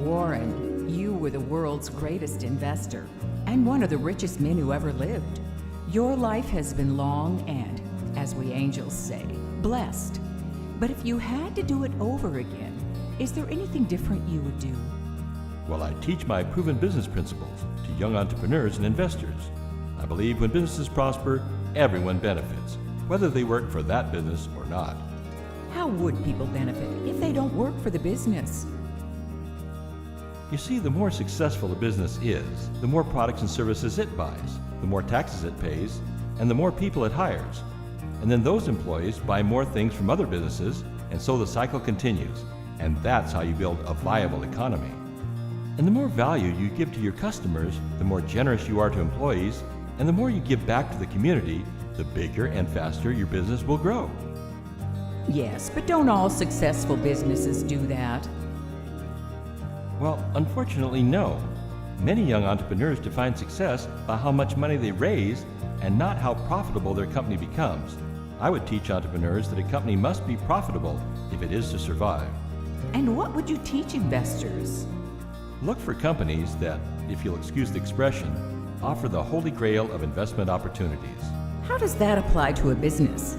Warren, you were the world's greatest investor and one of the richest men who ever lived. Your life has been long and, as we angels say, blessed. But if you had to do it over again, is there anything different you would do? Well, I teach my proven business principles to young entrepreneurs and investors. I believe when businesses prosper, everyone benefits, whether they work for that business or not. How would people benefit if they don't work for the business? You see, the more successful a business is, the more products and services it buys, the more taxes it pays, and the more people it hires. And then those employees buy more things from other businesses, and so the cycle continues. And that's how you build a viable economy. And the more value you give to your customers, the more generous you are to employees, and the more you give back to the community, the bigger and faster your business will grow. Yes, but don't all successful businesses do that? Well, unfortunately, no. Many young entrepreneurs define success by how much money they raise and not how profitable their company becomes. I would teach entrepreneurs that a company must be profitable if it is to survive. And what would you teach investors? Look for companies that, if you'll excuse the expression, offer the holy grail of investment opportunities. How does that apply to a business?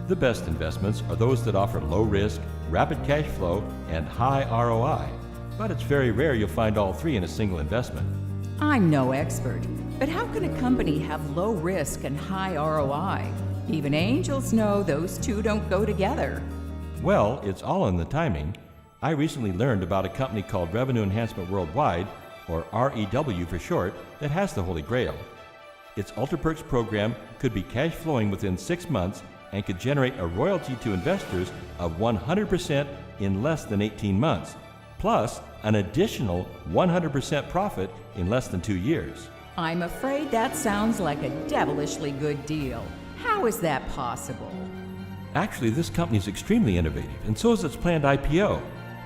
The best investments are those that offer low risk, rapid cash flow, and high ROI. But it's very rare you'll find all three in a single investment. I'm no expert, but how can a company have low risk and high ROI? Even angels know those two don't go together. Well, it's all in the timing. I recently learned about a company called Revenue Enhancement Worldwide, or REW for short, that has the Holy Grail. Its UltraPERX program could be cash flowing within 6 months and could generate a royalty to investors of 100% in less than 18 months, plus an additional 100% profit in less than 2 years. I'm afraid that sounds like a devilishly good deal. How is that possible? Actually, this company is extremely innovative, and so is its planned IPO.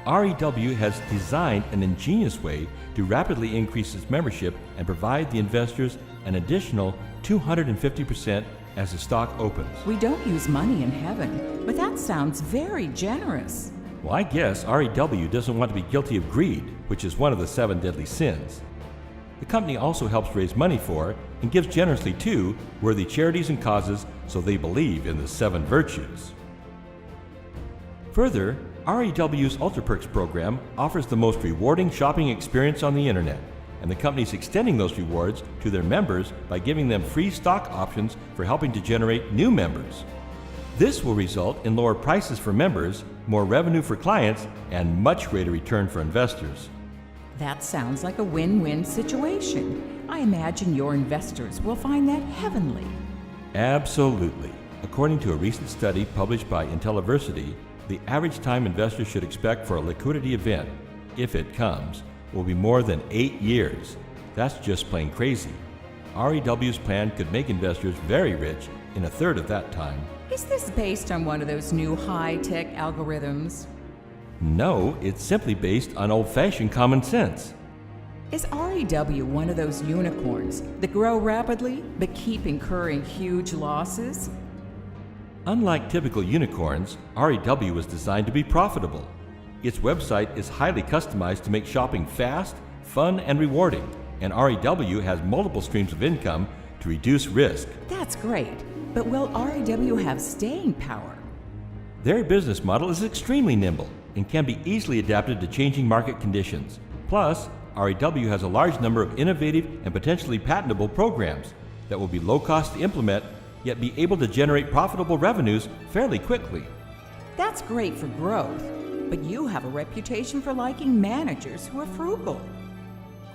REW has designed an ingenious way to rapidly increase its membership and provide the investors an additional 250% as the stock opens. We don't use money in heaven, but that sounds very generous. Well, I guess REW doesn't want to be guilty of greed, which is one of the 7 deadly sins. The company also helps raise money for and gives generously to worthy charities and causes, so they believe in the 7 virtues. Further, REW's UltraPERX program offers the most rewarding shopping experience on the internet, and the company is extending those rewards to their members by giving them free stock options for helping to generate new members. This will result in lower prices for members, more revenue for clients, and much greater return for investors. That sounds like a win-win situation. I imagine your investors will find that heavenly. Absolutely. According to a recent study published by Intelliversity, the average time investors should expect for a liquidity event, if it comes, will be more than 8 years. That's just plain crazy. REW's plan could make investors very rich in a third of that time. Is this based on one of those new high-tech algorithms? No, it's simply based on old-fashioned common sense. Is REW one of those unicorns that grow rapidly but keep incurring huge losses? Unlike typical unicorns, REW was designed to be profitable. Its website is highly customized to make shopping fast, fun, and rewarding, and REW has multiple streams of income to reduce risk. That's great, but will REW have staying power? Their business model is extremely nimble and can be easily adapted to changing market conditions. Plus, REW has a large number of innovative and potentially patentable programs that will be low cost to implement, yet be able to generate profitable revenues fairly quickly. That's great for growth, but you have a reputation for liking managers who are frugal.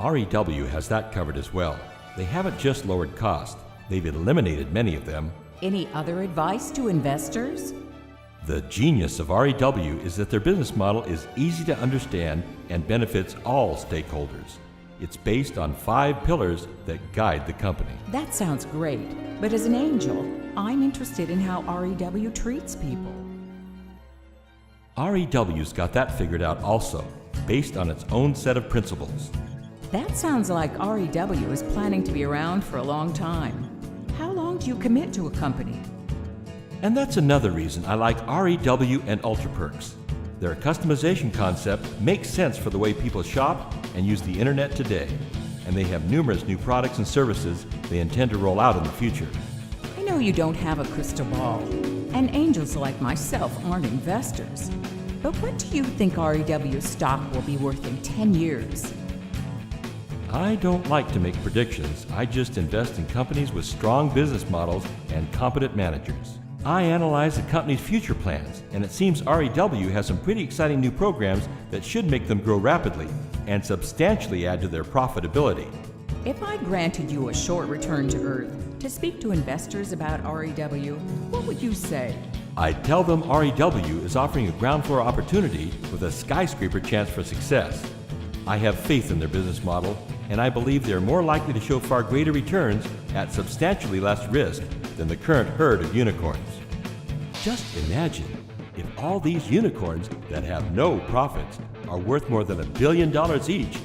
REW has that covered as well. They haven't just lowered cost, they've eliminated many of them. Any other advice to investors? The genius of REW is that their business model is easy to understand and benefits all stakeholders. It's based on 5 pillars that guide the company. That sounds great, but as an angel, I'm interested in how REW treats people. REW's got that figured out also, based on its own set of principles. That sounds like REW is planning to be around for a long time. How long do you commit to a company? And that's another reason I like REW and UltraPERX. Their customization concept makes sense for the way people shop and use the internet today, and they have numerous new products and services they intend to roll out in the future. I know you don't have a crystal ball, and angels like myself aren't investors. But what do you think REW stock will be worth in 10 years? I don't like to make predictions. I just invest in companies with strong business models and competent managers. I analyze the company's future plans, and it seems REW has some pretty exciting new programs that should make them grow rapidly and substantially add to their profitability. If I granted you a short return to Earth to speak to investors about REW, what would you say? I'd tell them REW is offering a ground floor opportunity with a skyscraper chance for success. I have faith in their business model, and I believe they are more likely to show far greater returns at substantially less risk than the current herd of unicorns. Just imagine if all these unicorns that have no profits are worth more than $1 billion each.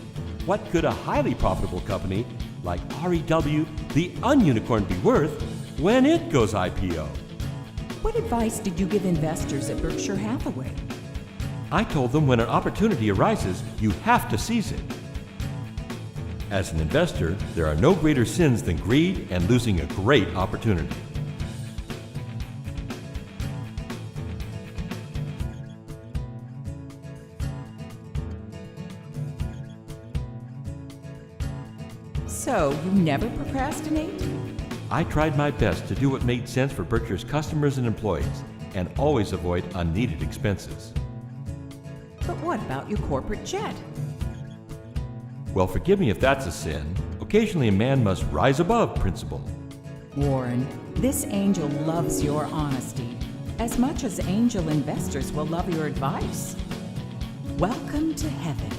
What could a highly profitable company like REW, the ununicorn, be worth when it goes IPO? What advice did you give investors at Berkshire Hathaway? I told them when an opportunity arises, you have to seize it. As an investor, there are no greater sins than greed and losing a great opportunity. So, you never procrastinate? I tried my best to do what made sense for Berkshire's customers and employees, and always avoid unneeded expenses. But what about your corporate jet? Well, forgive me if that's a sin. Occasionally a man must rise above principle. Warren, this angel loves your honesty as much as angel investors will love your advice. Welcome to heaven.